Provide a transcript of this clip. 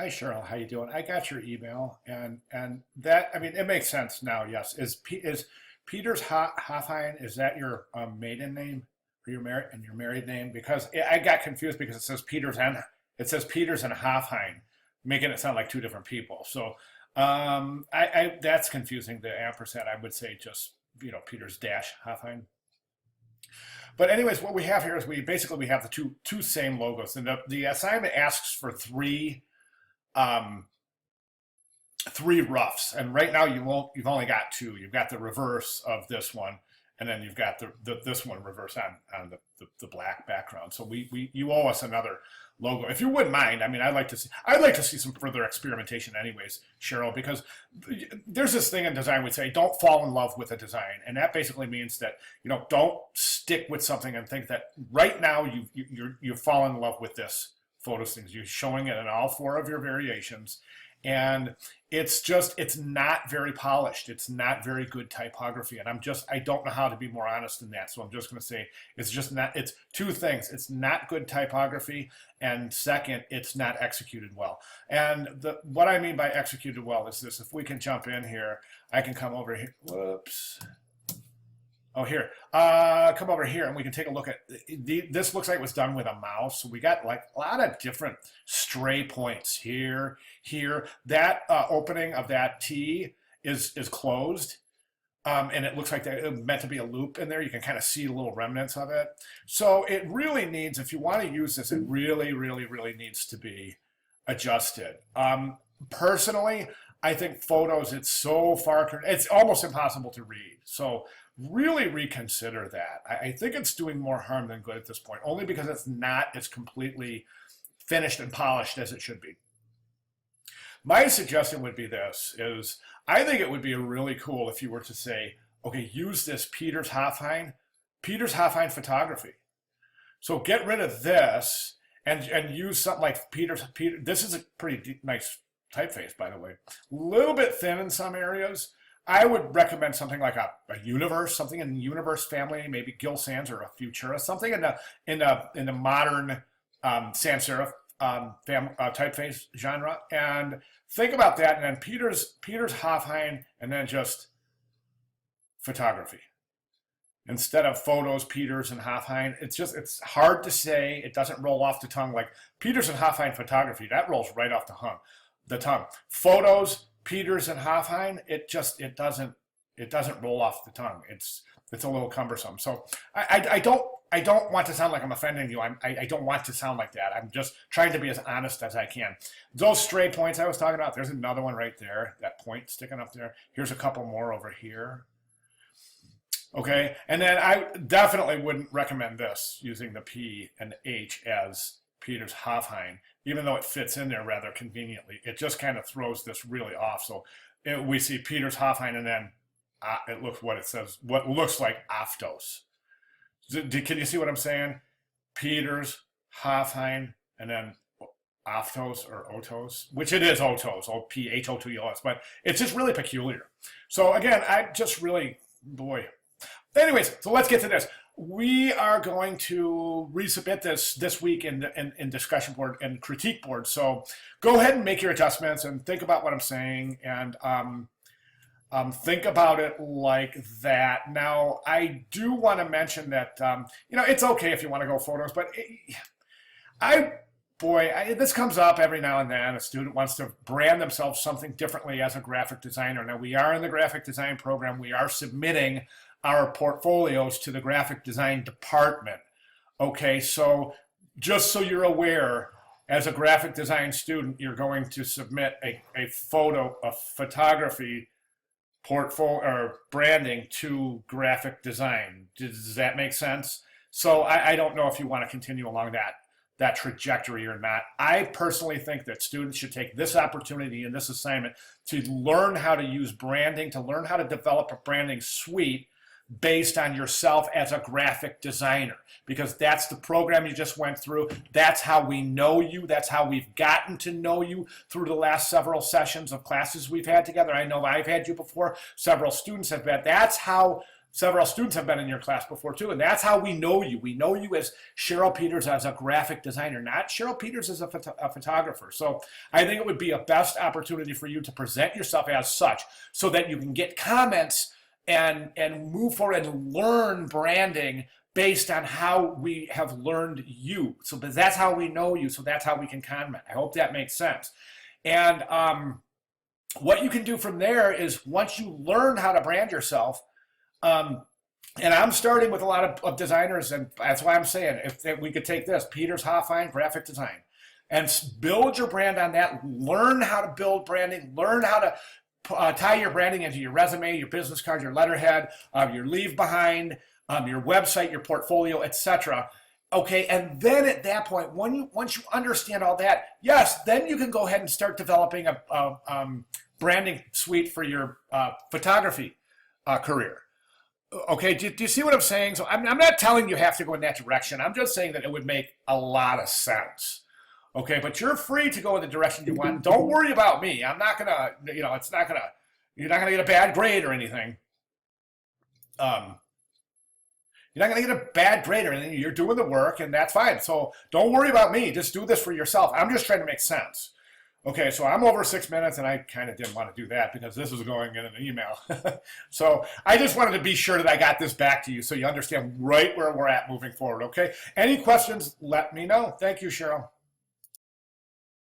Hi Cheryl, how you doing? I got your email, and that I mean it makes sense now. Yes, is Peters Hoffine? Is that your maiden name or your married name? Because I got confused because it says Peters and Hoffine, making it sound like two different people. So I that's confusing. The ampersand, I would say just Peters dash Hoffine. But anyways, what we have here is we have the two same logos, and the assignment asks for um, three roughs, and right now you've only got two. You've got the reverse of this one, and then you've got this one reverse on the black background. So you owe us another logo, if you wouldn't mind. I mean, I'd like to see some further experimentation, anyways, Cheryl, because there's this thing in design we say don't fall in love with a design, and that basically means that don't stick with something and think that right now you've fallen in love with this photos things. You're showing it in all four of your variations, and it's not very polished. It's not very good typography, and I don't know how to be more honest than that. So I'm just going to say it's just not. It's two things. It's not good typography, and second, it's not executed well. And what I mean by executed well is this. If we can jump in here, I can come over here. Whoops. Oh, here. Come over here and we can take a look at this. Looks like it was done with a mouse. So we got like a lot of different stray points here. That opening of that T is closed. And it looks like it meant to be a loop in there. You can kind of see little remnants of it. So it really needs, if you want to use this, it really, really, really needs to be adjusted. Personally, I think photos, it's almost impossible to read. So really reconsider that. I think it's doing more harm than good at this point, only because it's not as completely finished and polished as it should be. My suggestion would be I think it would be really cool if you were to say, okay, use this Peters Hoffine photography. So get rid of this and use something like Peter. This is a pretty nice typeface, by the way. A little bit thin in some areas. I would recommend something like a Universe, something in the Universe family, maybe Gill Sans or a Futura, something in the modern sans serif typeface genre. And think about that, and then Peters Hoffine, and then just photography. Instead of photos, Peters and Hoffine, it's hard to say. It doesn't roll off the tongue like Peters and Hoffine photography. That rolls right off the tongue. Photos, Peters and Hoffine, it doesn't roll off the tongue. It's a little cumbersome. So I don't want to sound like I'm offending you. I don't want to sound like that. I'm just trying to be as honest as I can. Those stray points I was talking about, there's another one right there, that point sticking up there. Here's a couple more over here. Okay, and then I definitely wouldn't recommend this, using the P and H as Peters Hoffine, even though it fits in there rather conveniently. It just kind of throws this really off. So we see Peters Hoffine, and then what looks like Aftos. Can you see what I'm saying? Peters Hoffine, and then Aftos or Otos, which it is Otos, O-P-H-O-T-O-S, but it's just really peculiar. So again, boy. Anyways, so let's get to this. We are going to resubmit this week in discussion board and critique board. So go ahead and make your adjustments and think about what I'm saying, and think about it like that. Now, I do want to mention that it's okay if you want to go photos, but this comes up every now and then. A student wants to brand themselves something differently as a graphic designer. Now, we are in the graphic design program. We are submitting our portfolios to the graphic design department. Okay, so just so you're aware, as a graphic design student, you're going to submit a photography portfolio or branding to graphic design. Does that make sense? So I don't know if you want to continue along that trajectory or not. I personally think that students should take this opportunity in this assignment to learn how to use branding, to learn how to develop a branding suite based on yourself as a graphic designer, because that's the program you just went through. That's how we know you. That's how we've gotten to know you through the last several sessions of classes we've had together. I know I've had you before. Several students have had. That's how Several students have been in your class before too, and that's how we know you. We know you as Cheryl Peters as a graphic designer, not Cheryl Peters as a photographer. So I think it would be a best opportunity for you to present yourself as such so that you can get comments and move forward and learn branding based on how we have learned you. So that's how we know you, so that's how we can comment. I hope that makes sense. And what you can do from there is once you learn how to brand yourself, and I'm starting with a lot of designers, and that's why I'm saying if we could take this, Peters Hoffine Graphic Design, and build your brand on that. Learn how to build branding. Learn how to tie your branding into your resume, your business card, your letterhead, your leave behind, your website, your portfolio, etc. Okay, and then at that point, once you understand all that, yes, then you can go ahead and start developing a branding suite for your photography career. Okay, do you see what I'm saying? So I'm not telling you have to go in that direction. I'm just saying that it would make a lot of sense. Okay, but you're free to go in the direction you want. Don't worry about me. I'm not gonna, you're not gonna get a bad grade or anything. You're not gonna get a bad grade or anything. You're doing the work, and that's fine. So don't worry about me. Just do this for yourself. I'm just trying to make sense. Okay, so I'm over 6 minutes, and I kind of didn't want to do that because this was going in an email. So I just wanted to be sure that I got this back to you so you understand right where we're at moving forward, okay? Any questions, let me know. Thank you, Cheryl.